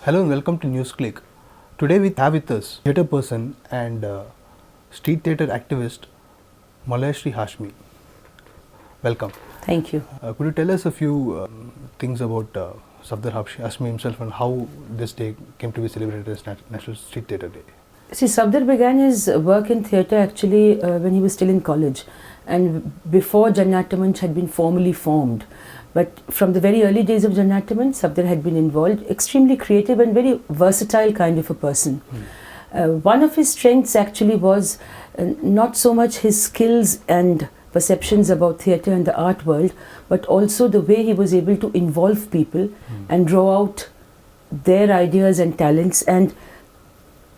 Hello and welcome to Newsclick. Today we have with us theatreperson and street theatre activist Moloyashree Hashmi. Welcome. Thank you. Could you tell us a few things about Safdar Hashmi himself and how this day came to be celebrated as National Street Theatre Day? See, Safdar began his work in theatre actually when he was still in college, and before Jana Natya Manch had been formally formed. But from the very early days of Jana Natya Manch, Safdar had been involved, extremely creative and very versatile kind of a person. One of his strengths actually was not so much his skills and perceptions about theatre and the art world, but also the way he was able to involve people and draw out their ideas and talents and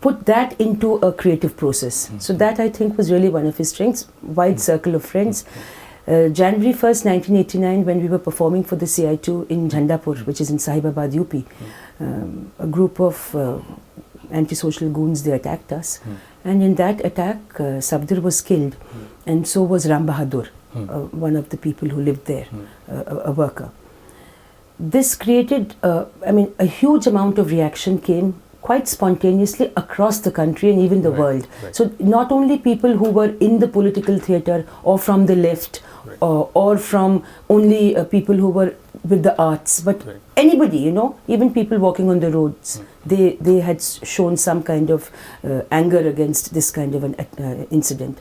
put that into a creative process. So that I think was really one of his strengths, wide circle of friends. January 1st, 1989, when we were performing for the CI2 in Jhandapur, which is in Sahibabad, UP, a group of anti-social goons, they attacked us. And in that attack, Safdar was killed, and so was Ram Bahadur, one of the people who lived there, a worker. This created, a huge amount of reaction came quite spontaneously across the country and even the world. So not only people who were in the political theatre or from the left or from only people who were with the arts, but anybody, even people walking on the roads, they had shown some kind of anger against this kind of an incident.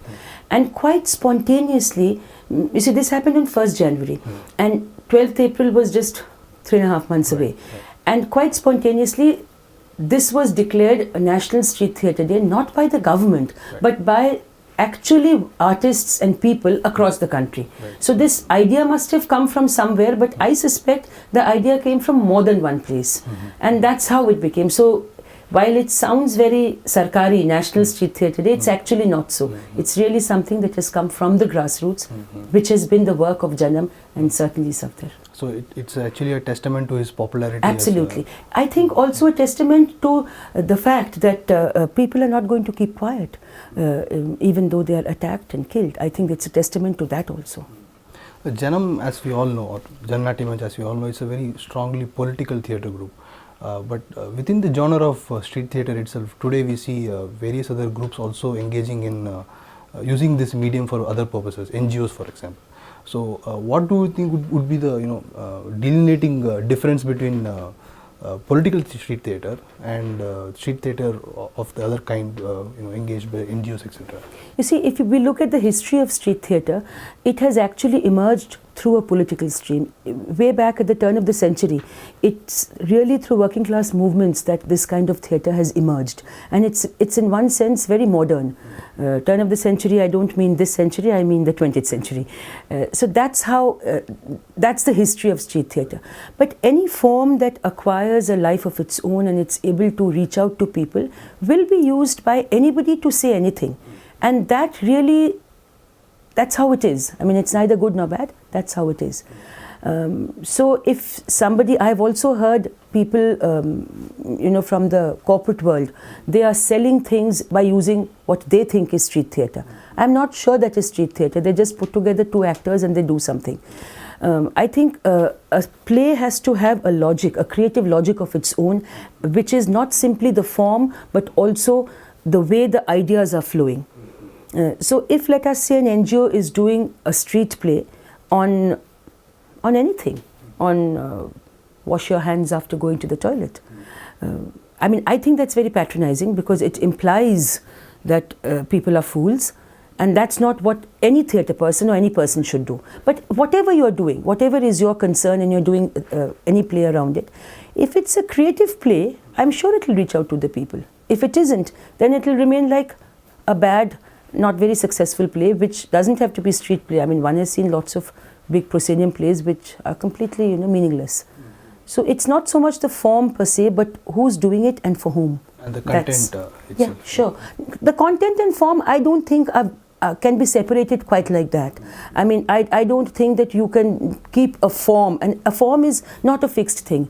And quite spontaneously, you see, this happened on 1st January and 12th April was just 3.5 months away. And quite spontaneously, this was declared a National Street Theatre Day, not by the government, but by actually artists and people across the country. So this idea must have come from somewhere, but I suspect the idea came from more than one place. And that's how it became. So while it sounds very sarkari, National Street Theatre Day, it's actually not so. It's really something that has come from the grassroots, which has been the work of Janam and certainly Safdar. So it's actually a testament to his popularity. Absolutely. I think also a testament to the fact that people are not going to keep quiet even though they are attacked and killed. I think it's a testament to that also. Janam, as we all know, or Jana Natya Manch, as we all know, it's a very strongly political theatre group. But within the genre of street theatre itself, today we see various other groups also engaging in using this medium for other purposes, NGOs for example. So what do you think would be the delineating difference between political street theatre and street theatre of the other kind engaged by NGOs, etc.? You see, if we look at the history of street theatre, it has actually emerged through a political stream. Way back at the turn of the century, it's really through working class movements that this kind of theatre has emerged. And it's in one sense very modern. Turn of the century, I don't mean this century, I mean the 20th century. So that's how, that's the history of street theatre. But any form that acquires a life of its own and it's able to reach out to people will be used by anybody to say anything. And that really, that's how it is. I mean, it's neither good nor bad, that's how it is. So if somebody, I've also heard people, from the corporate world, they are selling things by using what they think is street theatre. I'm not sure that is street theatre. They just put together two actors and they do something. I think a play has to have a logic, a creative logic of its own, which is not simply the form, but also the way the ideas are flowing. So if, let us say, an NGO is doing a street play on anything, on wash your hands after going to the toilet. I think that's very patronizing because it implies that people are fools, and that's not what any theatre person or any person should do. But whatever you're doing, whatever is your concern and you're doing any play around it, if it's a creative play, I'm sure it will reach out to the people. If it isn't, then it will remain like a bad, not very successful play, which doesn't have to be street play. I mean, one has seen lots of big proscenium plays which are completely, meaningless. So it's not so much the form per se, but who's doing it and for whom. And the content itself. Yeah, sure. The content and form, I don't think can be separated quite like that. I mean, I don't think that you can keep a form, and a form is not a fixed thing.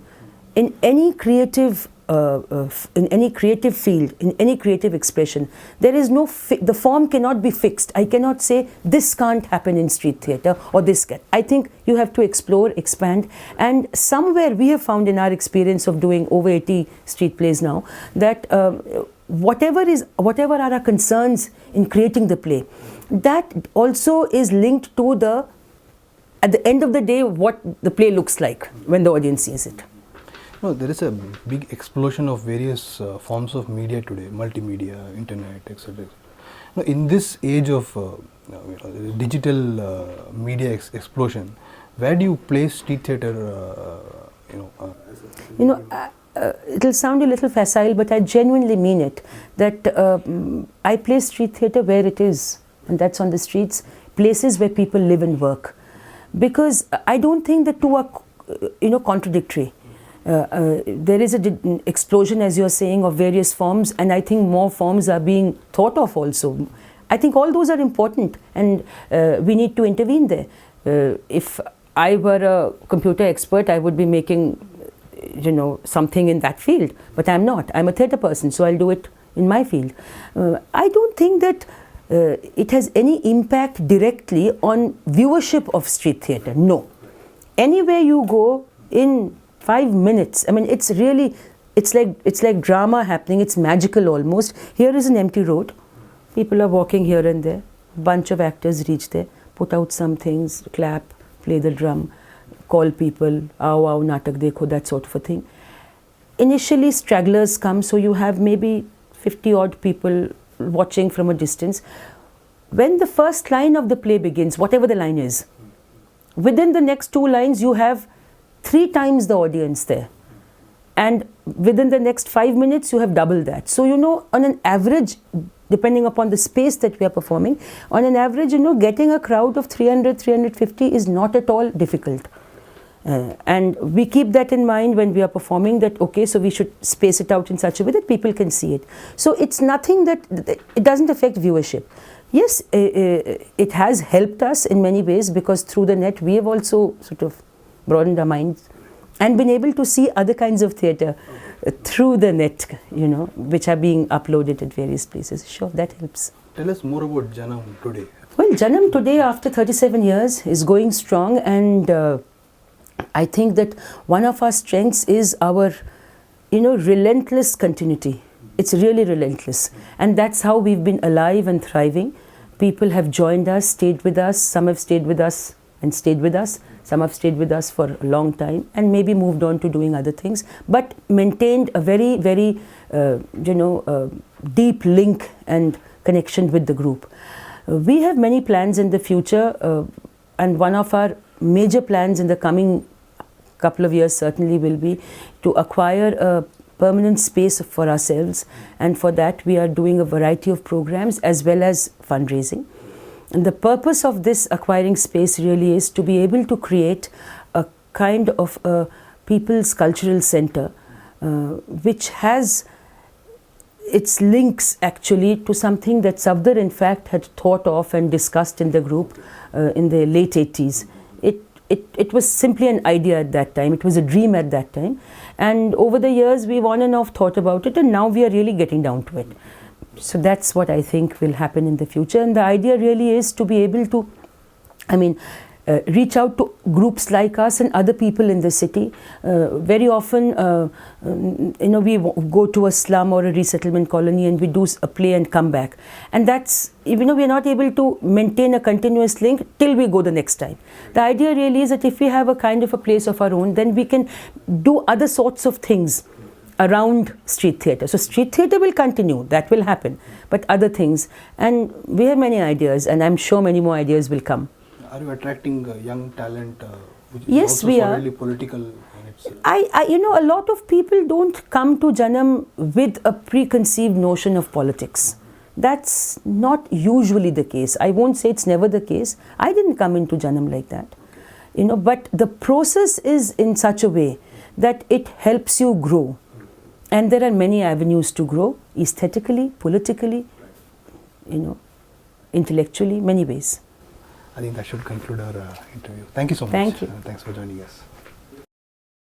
in any creative in any creative field, in any creative expression, there is no the form cannot be fixed. I cannot say this can't happen in street theatre or this can. I think you have to explore, expand, and somewhere we have found in our experience of doing over 80 street plays now that whatever are our concerns in creating the play, that also is linked to the, at the end of the day, what the play looks like when the audience sees it. No, there is a big explosion of various forms of media today, multimedia, internet, etc. Now, in this age of digital media explosion, where do you place street theatre? It will sound a little facile, but I genuinely mean it. That I place street theatre where it is, and that's on the streets, places where people live and work, because I don't think the two are, contradictory. There is an explosion, as you're saying, of various forms, and I think more forms are being thought of also. I think all those are important, and we need to intervene there. If I were a computer expert, I would be making, something in that field, but I'm not. I'm a theatre person, so I'll do it in my field. I don't think that it has any impact directly on viewership of street theatre. No. Anywhere you go in 5 minutes. I mean, it's like drama happening. It's magical almost. Here is an empty road. People are walking here and there. Bunch of actors reach there, put out some things, clap, play the drum, call people, aao, natak dekho, that sort of a thing. Initially, stragglers come, so you have maybe 50 odd people watching from a distance. When the first line of the play begins, whatever the line is, within the next 2 lines, you have 3 times the audience there, and within the next 5 minutes you have double that. So on an average, depending upon the space that we are performing, on an average, getting a crowd of 300, 350 is not at all difficult. And we keep that in mind when we are performing, that okay, so we should space it out in such a way that people can see it. So it's nothing that, it doesn't affect viewership. Yes, it has helped us in many ways, because through the net we have also sort of broadened our minds and been able to see other kinds of theatre through the net, which are being uploaded at various places. Sure, that helps. Tell us more about Janam today. Well, Janam today, after 37 years, is going strong, and I think that one of our strengths is our, relentless continuity. It's really relentless, and that's how we've been alive and thriving. People have joined us, stayed with us. Some have stayed with us and stayed with us. Some have stayed with us for a long time and maybe moved on to doing other things, but maintained a very, very, deep link and connection with the group. We have many plans in the future, and one of our major plans in the coming couple of years certainly will be to acquire a permanent space for ourselves, and for that we are doing a variety of programs as well as fundraising. And the purpose of this acquiring space really is to be able to create a kind of a people's cultural center, which has its links actually to something that Safdar in fact had thought of and discussed in the group in the late 80s. It was simply an idea at that time. It was a dream at that time. And over the years we've on and off thought about it, and now we are really getting down to it. So that's what I think will happen in the future. And the idea really is to be able to, reach out to groups like us and other people in the city. Very often, we go to a slum or a resettlement colony and we do a play and come back. And that's, we are not able to maintain a continuous link till we go the next time. The idea really is that if we have a kind of a place of our own, then we can do other sorts of things around street theatre. So street theatre will continue, that will happen, but other things. And we have many ideas, and I'm sure many more ideas will come. Are you attracting young talent, which is yes, also we are. really political in itself? A lot of people don't come to Janam with a preconceived notion of politics. That's not usually the case. I won't say it's never the case. I didn't come into Janam like that. But the process is in such a way that it helps you grow. And there are many avenues to grow, aesthetically, politically, intellectually, many ways. I think that should conclude our interview. Thank you so much. Thank you. Thanks for joining us.